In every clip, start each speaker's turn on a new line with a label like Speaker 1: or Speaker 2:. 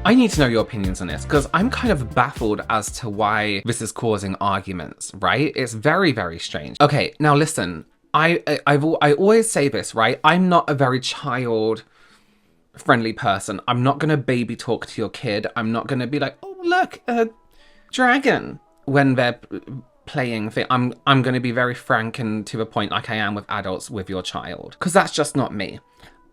Speaker 1: I need to know your opinions on this because I'm kind of baffled as to why this is causing arguments, right? It's very, very strange. Okay, now listen, I always say this, right? I'm not a very child friendly person. I'm not gonna baby talk to your kid. I'm not gonna be like, oh look, a dragon when they're playing thing. I'm gonna be very frank and to the point like I am with adults with your child because that's just not me.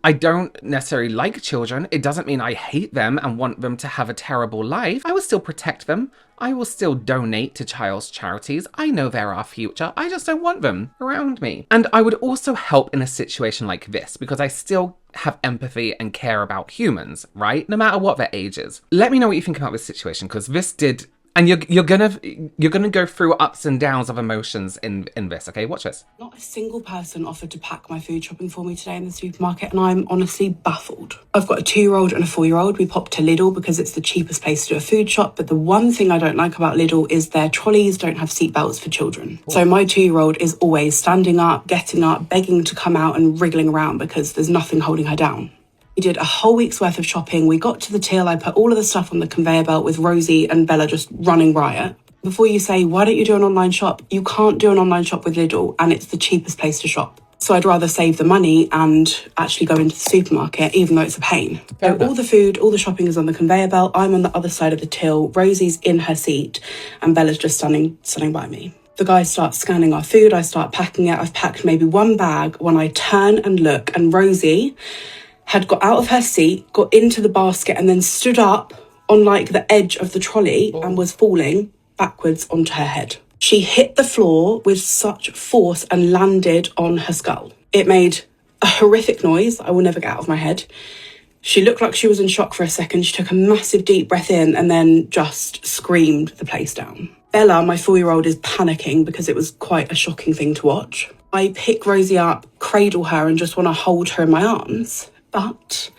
Speaker 1: I don't necessarily like children. It doesn't mean I hate them and want them to have a terrible life. I will still protect them. I will still donate to child's charities. I know they're our future. I just don't want them around me. And I would also help in a situation like this because I still have empathy and care about humans, right? No matter what their age is. Let me know what you think about this situation because this did... And you're gonna go through ups and downs of emotions in this, okay? Watch this.
Speaker 2: Not a single person offered to pack my food shopping for me today in the supermarket, and I'm honestly baffled. I've got a 2-year-old and a 4-year-old. We popped to Lidl because it's the cheapest place to do a food shop, but the one thing I don't like about Lidl is their trolleys don't have seatbelts for children. So my 2-year-old is always standing up, getting up, begging to come out and wriggling around because there's nothing holding her down. We did a whole week's worth of shopping. We got to the till. I put all of the stuff on the conveyor belt with Rosie and Bella just running riot. Before you say, why don't you do an online shop? You can't do an online shop with Lidl and it's the cheapest place to shop. So I'd rather save the money and actually go into the supermarket, even though it's a pain. So all the food, all the shopping is on the conveyor belt. I'm on the other side of the till. Rosie's in her seat and Bella's just standing by me. The guys start scanning our food. I start packing it. I've packed maybe one bag when I turn and look, and Rosie had got out of her seat, got into the basket and then stood up on like the edge of the trolley and was falling backwards onto her head. She hit the floor with such force and landed on her skull. It made a horrific noise I will never get out of my head. She looked like she was in shock for a second. She took a massive deep breath in and then just screamed the place down. Bella, my 4-year-old, is panicking because it was quite a shocking thing to watch. I pick Rosie up, cradle her and just want to hold her in my arms. But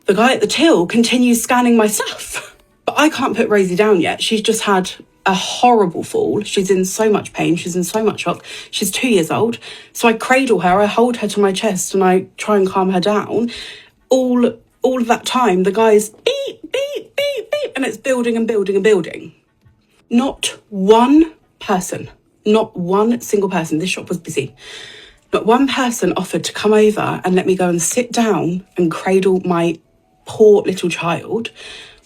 Speaker 2: the guy at the till continues scanning my stuff. But I can't put Rosie down yet. She's just had a horrible fall. She's in so much pain. She's in so much shock. She's 2 years old. So I cradle her, I hold her to my chest and I try and calm her down. All of that time, the guy's beep, beep, beep, beep, and it's building and building and building. Not one person, not one single person. This shop was busy. But one person offered to come over and let me go and sit down and cradle my poor little child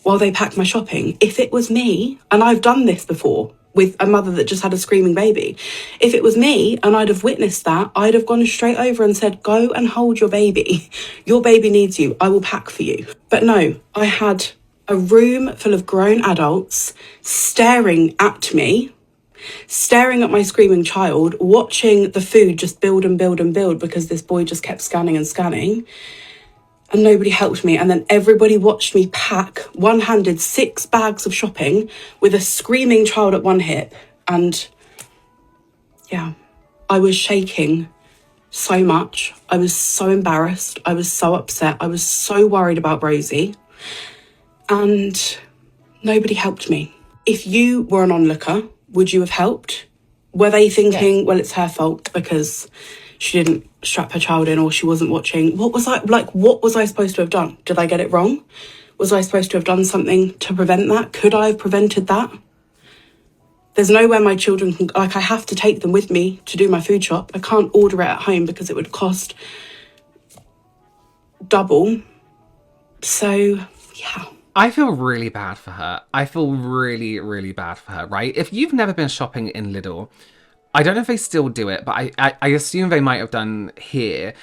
Speaker 2: while they packed my shopping. If it was me, and I've done this before with a mother that just had a screaming baby, if it was me and I'd have witnessed that, I'd have gone straight over and said, go and hold your baby. Your baby needs you. I will pack for you. But no, I had a room full of grown adults staring at me, staring at my screaming child, watching the food just build and build and build because this boy just kept scanning and scanning, and nobody helped me. And then everybody watched me pack one-handed 6 bags of shopping with a screaming child at one hip. And yeah, I was shaking so much. I was so embarrassed. I was so upset. I was so worried about Rosie, and nobody helped me. If you were an onlooker, would you have helped? Were they thinking, well, it's her fault because she didn't strap her child in or she wasn't watching? What was I supposed to have done? Did I get it wrong? Was I supposed to have done something to prevent that? Could I have prevented that? There's nowhere my children can, I have to take them with me to do my food shop. I can't order it at home because it would cost double. So, yeah.
Speaker 1: I feel really bad for her. I feel really, really bad for her, right? If you've never been shopping in Lidl, I don't know if they still do it, but I assume they might have done here.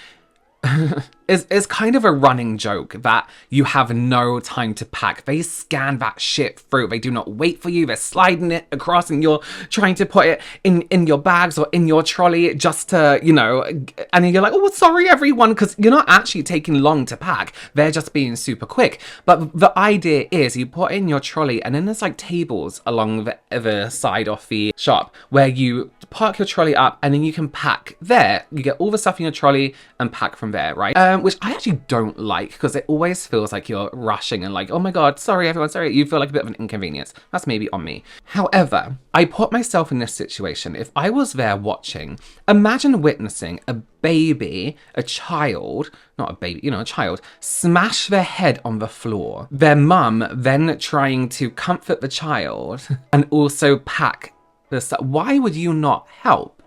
Speaker 1: It's kind of a running joke that you have no time to pack. They scan that shit through. They do not wait for you. They're sliding it across and you're trying to put it in your bags or in your trolley just to, you know, and then you're like, oh, sorry, everyone, because you're not actually taking long to pack. They're just being super quick. But the idea is you put in your trolley and then there's like tables along the side of the shop where you park your trolley up, and then you can pack there. You get all the stuff in your trolley and pack from there, right? Which I actually don't like, because it always feels like you're rushing and like, oh my God, sorry everyone, sorry. You feel like a bit of an inconvenience. That's maybe on me. However, I put myself in this situation. If I was there watching, imagine witnessing a baby, a child, not a baby, a child, smash their head on the floor. Their mum then trying to comfort the child and also pack the stuff. Why would you not help?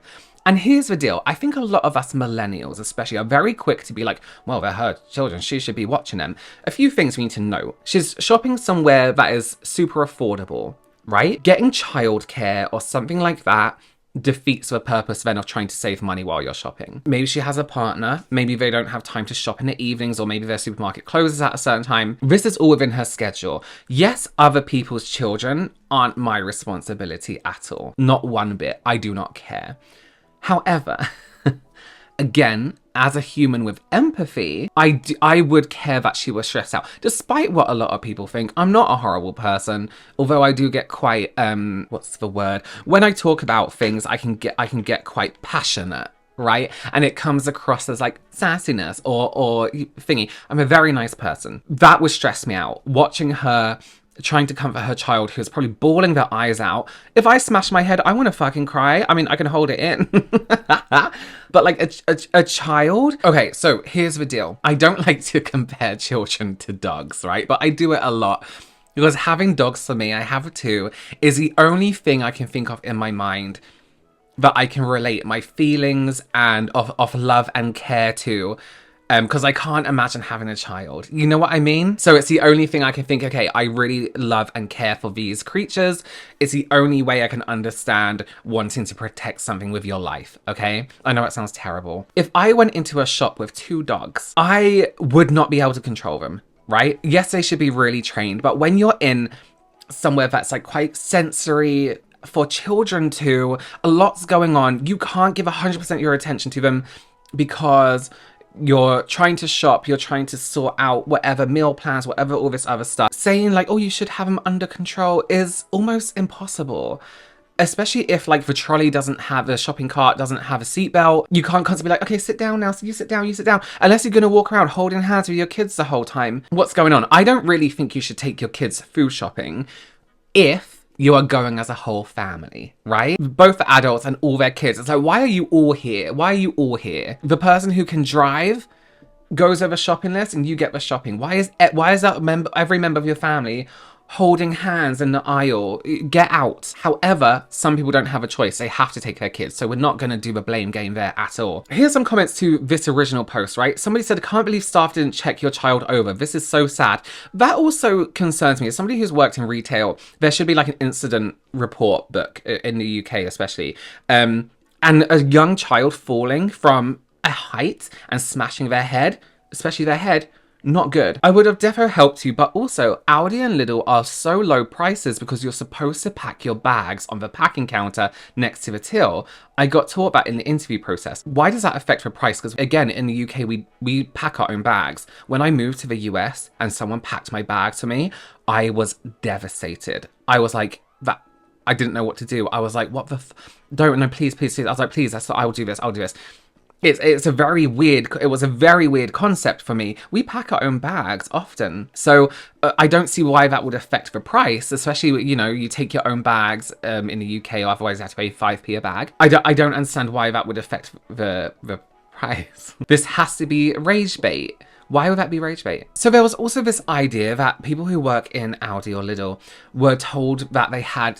Speaker 1: And here's the deal. I think a lot of us millennials especially are very quick to be like, well, they're her children. She should be watching them. A few things we need to know. She's shopping somewhere that is super affordable, right? Getting childcare or something like that defeats the purpose then of trying to save money while you're shopping. Maybe she has a partner. Maybe they don't have time to shop in the evenings, or maybe their supermarket closes at a certain time. This is all within her schedule. Yes, other people's children aren't my responsibility at all. Not one bit. I do not care. However, again, as a human with empathy, I would care that she was stressed out. Despite what a lot of people think, I'm not a horrible person. Although I do get quite, what's the word? When I talk about things, I can get quite passionate, right? And it comes across as like sassiness or thingy. I'm a very nice person. That would stress me out. Watching her trying to comfort her child who's probably bawling their eyes out. If I smash my head, I want to fucking cry. I mean, I can hold it in. But like a child? Okay, so here's the deal. I don't like to compare children to dogs, right? But I do it a lot. Because having dogs for me, I have two, is the only thing I can think of in my mind that I can relate my feelings and of love and care to. Because I can't imagine having a child. You know what I mean? So it's the only thing I can think, okay, I really love and care for these creatures. It's the only way I can understand wanting to protect something with your life, okay? I know it sounds terrible. If I went into a shop with two dogs, I would not be able to control them, right? Yes, they should be really trained, but when you're in somewhere that's like quite sensory for children too, a lot's going on. You can't give 100% your attention to them because you're trying to shop, you're trying to sort out whatever meal plans, whatever, all this other stuff. Saying like, oh, you should have them under control is almost impossible. Especially if like the trolley doesn't have, the shopping cart doesn't have a seatbelt. You can't constantly be like, okay, sit down now, so you sit down, unless you're gonna walk around holding hands with your kids the whole time. What's going on? I don't really think you should take your kids food shopping if you are going as a whole family, right? Both the adults and all their kids. It's like, why are you all here? Why are you all here? The person who can drive goes over shopping list and you get the shopping. Why is that every member of your family holding hands in the aisle? Get out. However, some people don't have a choice. They have to take their kids. So we're not going to do the blame game there at all. Here's some comments to this original post, right? Somebody said, I can't believe staff didn't check your child over. This is so sad. That also concerns me. As somebody who's worked in retail, there should be like an incident report book in the UK, especially. And a young child falling from a height and smashing their head, especially their head, not good. I would have defo helped you, but also Aldi and Lidl are so low prices because you're supposed to pack your bags on the packing counter next to the till. I got taught that in the interview process. Why does that affect the price? Because again, in the UK, we pack our own bags. When I moved to the US and someone packed my bag to me, I was devastated. I was like, that. I didn't know what to do. I was like, what the don't, no, please. I was like, please, I'll do this. It was a very weird concept for me. We pack our own bags often. So I don't see why that would affect the price, especially, you take your own bags in the UK, or otherwise you have to pay 5p a bag. I don't understand why that would affect the price. This has to be rage bait. Why would that be rage bait? So there was also this idea that people who work in Aldi or Lidl were told that they had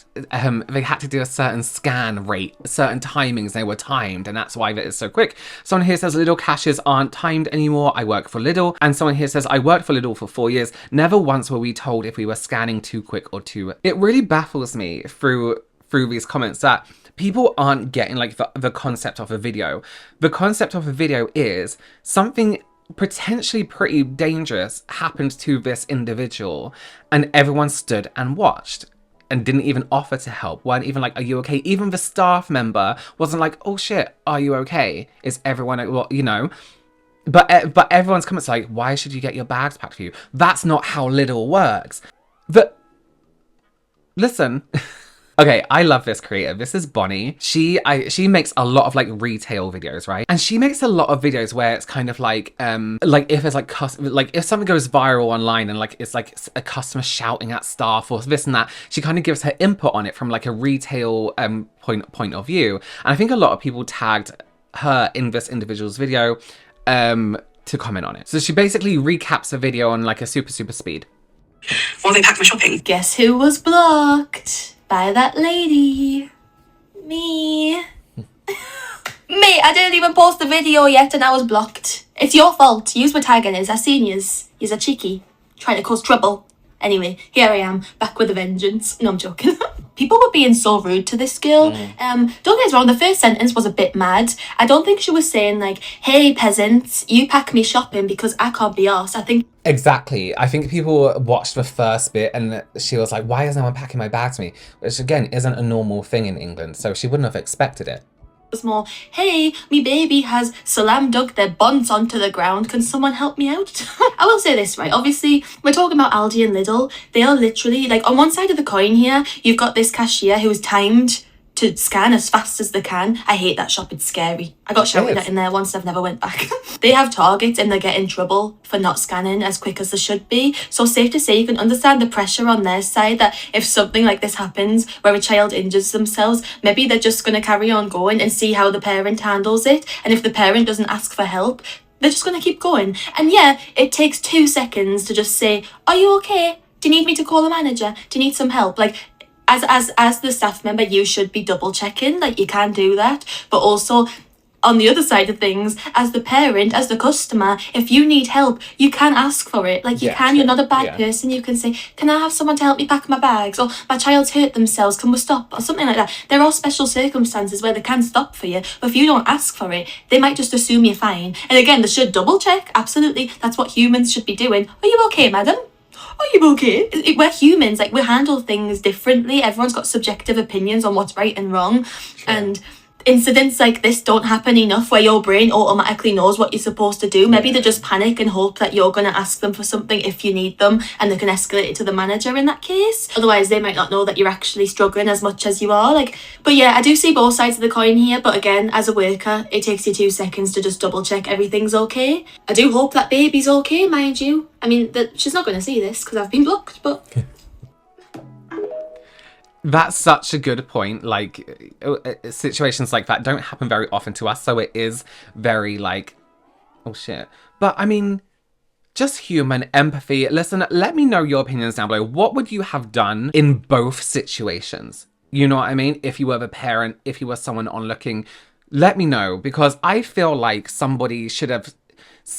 Speaker 1: to do a certain scan rate, certain timings, they were timed, and that's why that is so quick. Someone here says Lidl cashiers aren't timed anymore. I work for Lidl. And someone here says I worked for Lidl for 4 years. Never once were we told if we were scanning too quick or too. It really baffles me through these comments that people aren't getting like the concept of a video. The concept of a video is something potentially pretty dangerous happened to this individual and everyone stood and watched and didn't even offer to help, weren't even like, are you okay? Even the staff member wasn't like, oh shit, are you okay? Is everyone, but everyone's comments like, why should you get your bags packed for you? That's not how Lidl works. Listen, Okay, I love this creator. This is Bonnie. She makes a lot of like retail videos, right? And she makes a lot of videos where it's kind of like if it's like if something goes viral online and like it's like a customer shouting at staff or this and that, she kind of gives her input on it from like a retail point of view. And I think a lot of people tagged her in this individual's video to comment on it. So she basically recaps the video on like a super speed.
Speaker 2: While they pack my shopping.
Speaker 3: Guess who was blocked by that lady? Me. Mate, I didn't even post the video yet and I was blocked. It's your fault. Yous were tagging us. I seen yous. Yous are cheeky. Trying to cause trouble. Anyway, here I am, back with a vengeance. No, I'm joking. People were being so rude to this girl. Don't get us wrong, the first sentence was a bit mad. I don't think she was saying like, hey peasants, you pack me shopping because I can't be arsed. I think
Speaker 1: Exactly. I think people watched the first bit and she was like, why is no one packing my bag to me? Which again, isn't a normal thing in England, so she wouldn't have expected it.
Speaker 3: was more, hey, me baby has salam dug their buns onto the ground. Can someone help me out? I will say this, right? Obviously, we're talking about Aldi and Lidl. They are literally, like, on one side of the coin here, you've got this cashier who is timed to scan as fast as they can. I hate that shop. It's scary. I got shouted at in there once. I've never went back. They have targets and they get in trouble for not scanning as quick as they should be. So safe to say you can understand the pressure on their side that if something like this happens where a child injures themselves, maybe they're just going to carry on going and see how the parent handles it. And if the parent doesn't ask for help, they're just going to keep going. And yeah, it takes 2 seconds to just say, are you okay? Do you need me to call a manager? Do you need some help? Like, as the staff member, you should be double checking, like you can do that. But also on the other side of things, as the parent, as the customer, if you need help, you can ask for it. Like you can, you're not a bad person. You can say, can I have someone to help me pack my bags? Or my child's hurt themselves, can we stop? Or something like that. There are special circumstances where they can stop for you, but if you don't ask for it, they might just assume you're fine. And again, they should double check. Absolutely. That's what humans should be doing. Are you okay, madam? Are you okay? We're humans, like we handle things differently. Everyone's got subjective opinions on what's right and wrong. And incidents like this don't happen enough where your brain automatically knows what you're supposed to do. Maybe they just panic and hope that you're going to ask them for something if you need them and they can escalate it to the manager in that case. Otherwise, they might not know that you're actually struggling as much as you are. But yeah, I do see both sides of the coin here. But again, as a worker, it takes you 2 seconds to just double check everything's okay. I do hope that baby's okay, mind you. I mean, she's not going to see this because I've been blocked, but...
Speaker 1: That's such a good point. Like, situations like that don't happen very often to us, so it is very like, oh shit. But I mean, just human empathy. Listen, let me know your opinions down below. What would you have done in both situations? You know what I mean? If you were the parent, if you were someone onlooking, let me know, because I feel like somebody should have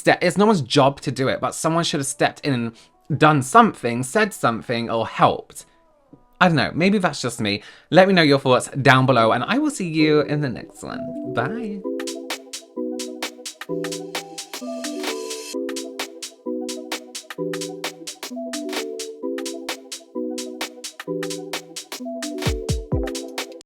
Speaker 1: it's no one's job to do it, but someone should have stepped in and done something, said something, or helped. I don't know, maybe that's just me. Let me know your thoughts down below, and I will see you in the next one. Bye.